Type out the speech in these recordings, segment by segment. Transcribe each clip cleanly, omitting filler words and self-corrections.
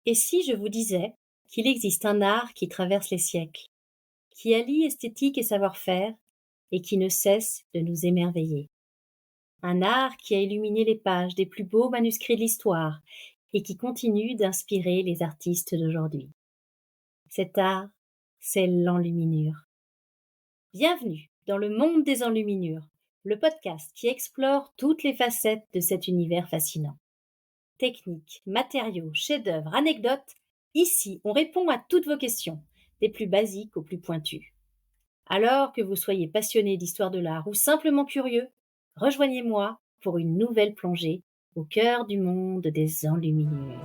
Et si je vous disais qu'il existe un art qui traverse les siècles, qui allie esthétique et savoir-faire, et qui ne cesse de nous émerveiller? Un art qui a illuminé les pages des plus beaux manuscrits de l'histoire et qui continue d'inspirer les artistes d'aujourd'hui. Cet art, c'est l'enluminure. Bienvenue dans le monde des enluminures, le podcast qui explore toutes les facettes de cet univers fascinant. Techniques, matériaux, chefs-d'œuvre, anecdotes, ici on répond à toutes vos questions, des plus basiques aux plus pointues. Alors que vous soyez passionné d'histoire de l'art ou simplement curieux, rejoignez-moi pour une nouvelle plongée au cœur du monde des enluminures.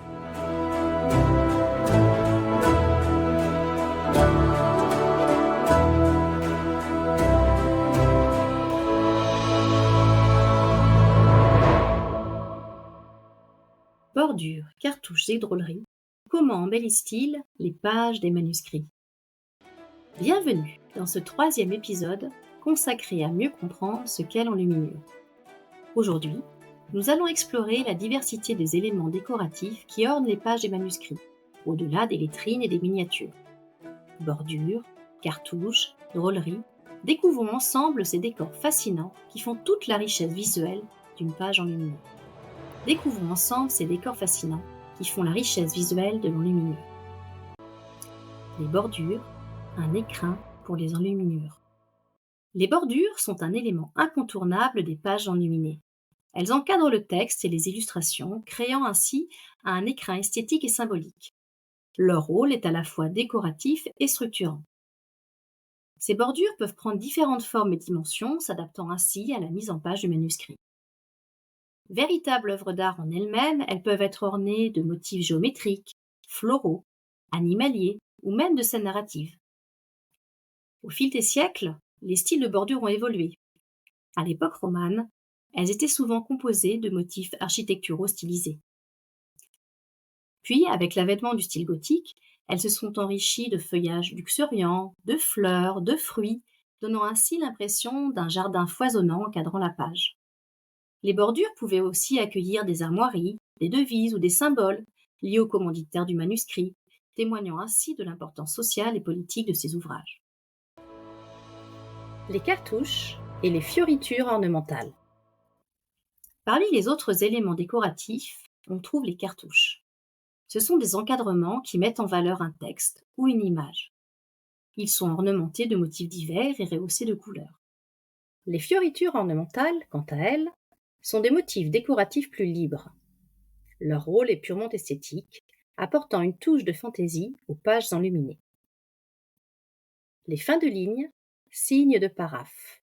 Bordures, cartouches et drôleries, comment embellissent-ils les pages des manuscrits? Bienvenue dans ce 3e épisode consacré à mieux comprendre ce qu'est l'enluminure. Aujourd'hui, nous allons explorer la diversité des éléments décoratifs qui ornent les pages des manuscrits, au-delà des lettrines et des miniatures. Bordures, cartouches, drôleries, découvrons ensemble ces décors fascinants qui font toute la richesse visuelle d'une page enluminure. Découvrons ensemble ces décors fascinants qui font la richesse visuelle de l'enluminure. Les bordures, un écrin pour les enluminures. Les bordures sont un élément incontournable des pages enluminées. Elles encadrent le texte et les illustrations, créant ainsi un écrin esthétique et symbolique. Leur rôle est à la fois décoratif et structurant. Ces bordures peuvent prendre différentes formes et dimensions, s'adaptant ainsi à la mise en page du manuscrit. Véritables œuvres d'art en elles-mêmes, elles peuvent être ornées de motifs géométriques, floraux, animaliers ou même de scènes narratives. Au fil des siècles, les styles de bordure ont évolué. À l'époque romane, elles étaient souvent composées de motifs architecturaux stylisés. Puis, avec l'avènement du style gothique, elles se sont enrichies de feuillages luxuriants, de fleurs, de fruits, donnant ainsi l'impression d'un jardin foisonnant encadrant la page. Les bordures pouvaient aussi accueillir des armoiries, des devises ou des symboles liés au commanditaire du manuscrit, témoignant ainsi de l'importance sociale et politique de ces ouvrages. Les cartouches et les fioritures ornementales. Parmi les autres éléments décoratifs, on trouve les cartouches. Ce sont des encadrements qui mettent en valeur un texte ou une image. Ils sont ornementés de motifs divers et rehaussés de couleurs. Les fioritures ornementales, quant à elles, sont des motifs décoratifs plus libres. Leur rôle est purement esthétique, apportant une touche de fantaisie aux pages enluminées. Les fins de ligne, signes de paraphe.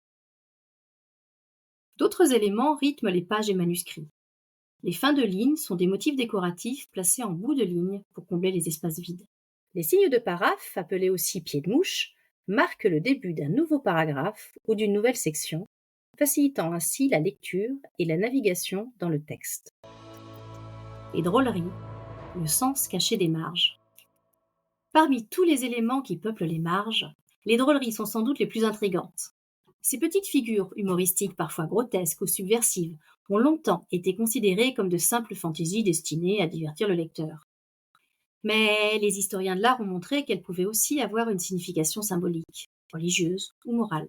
D'autres éléments rythment les pages et manuscrits. Les fins de ligne sont des motifs décoratifs placés en bout de ligne pour combler les espaces vides. Les signes de paraphe, appelés aussi pieds de mouche, marquent le début d'un nouveau paragraphe ou d'une nouvelle section, facilitant ainsi la lecture et la navigation dans le texte. Les drôleries, le sens caché des marges. Parmi tous les éléments qui peuplent les marges, les drôleries sont sans doute les plus intrigantes. Ces petites figures humoristiques, parfois grotesques ou subversives, ont longtemps été considérées comme de simples fantaisies destinées à divertir le lecteur. Mais les historiens de l'art ont montré qu'elles pouvaient aussi avoir une signification symbolique, religieuse ou morale.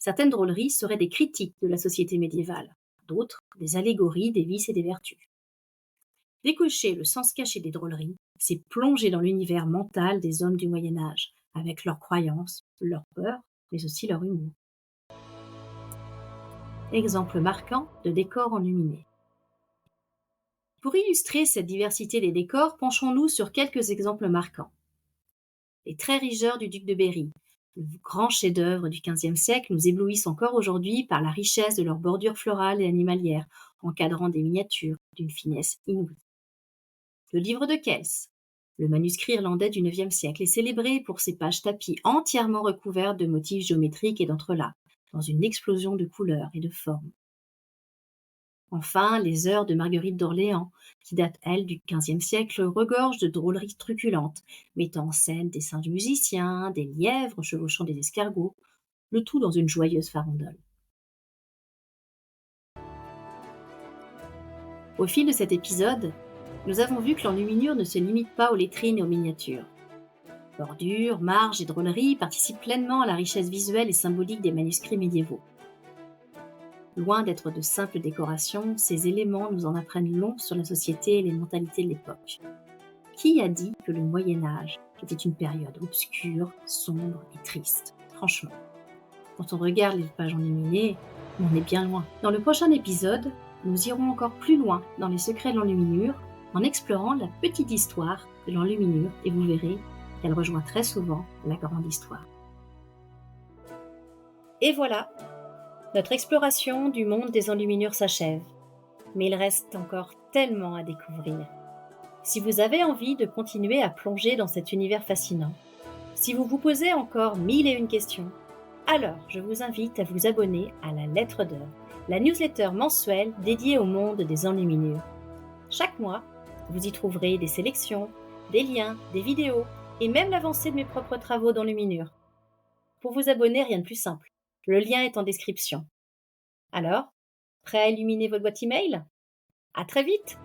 Certaines drôleries seraient des critiques de la société médiévale, d'autres des allégories des vices et des vertus. Décocher le sens caché des drôleries, c'est plonger dans l'univers mental des hommes du Moyen-Âge, avec leurs croyances, leurs peurs, mais aussi leur humour. Exemple marquant de décors enluminés. Pour illustrer cette diversité des décors, penchons-nous sur quelques exemples marquants. Les Trés-Rigeurs du duc de Berry, le grand chef-d'œuvre du XVe siècle, nous éblouissent encore aujourd'hui par la richesse de leurs bordures florales et animalières, encadrant des miniatures d'une finesse inouïe. Le livre de Kells, le manuscrit irlandais du IXe siècle, est célébré pour ses pages tapies entièrement recouvertes de motifs géométriques et d'entrelacs, dans une explosion de couleurs et de formes. Enfin, les heures de Marguerite d'Orléans, qui datent, elles, du XVe siècle, regorgent de drôleries truculentes, mettant en scène des singes musiciens, des lièvres chevauchant des escargots, le tout dans une joyeuse farandole. Au fil de cet épisode, Nous avons vu que l'enluminure ne se limite pas aux lettrines et aux miniatures. Bordures, marges et drôleries participent pleinement à la richesse visuelle et symbolique des manuscrits médiévaux. Loin d'être de simples décorations, ces éléments nous en apprennent long sur la société et les mentalités de l'époque. Qui a dit que le Moyen-Âge était une période obscure, sombre et triste? Franchement, quand on regarde les pages enluminées, on en est bien loin. Dans le prochain épisode, nous irons encore plus loin dans les secrets de l'enluminure en explorant la petite histoire de l'enluminure et vous verrez qu'elle rejoint très souvent la grande histoire. Et voilà, notre exploration du monde des enluminures s'achève. Mais il reste encore tellement à découvrir. Si vous avez envie de continuer à plonger dans cet univers fascinant, si vous vous posez encore 1001 questions, alors je vous invite à vous abonner à la Lettre d'Heure, la newsletter mensuelle dédiée au monde des enluminures. Chaque mois, vous y trouverez des sélections, des liens, des vidéos et même l'avancée de mes propres travaux d'enluminure. Pour vous abonner, rien de plus simple. Le lien est en description. Alors, prêt à illuminer votre boîte email? À très vite!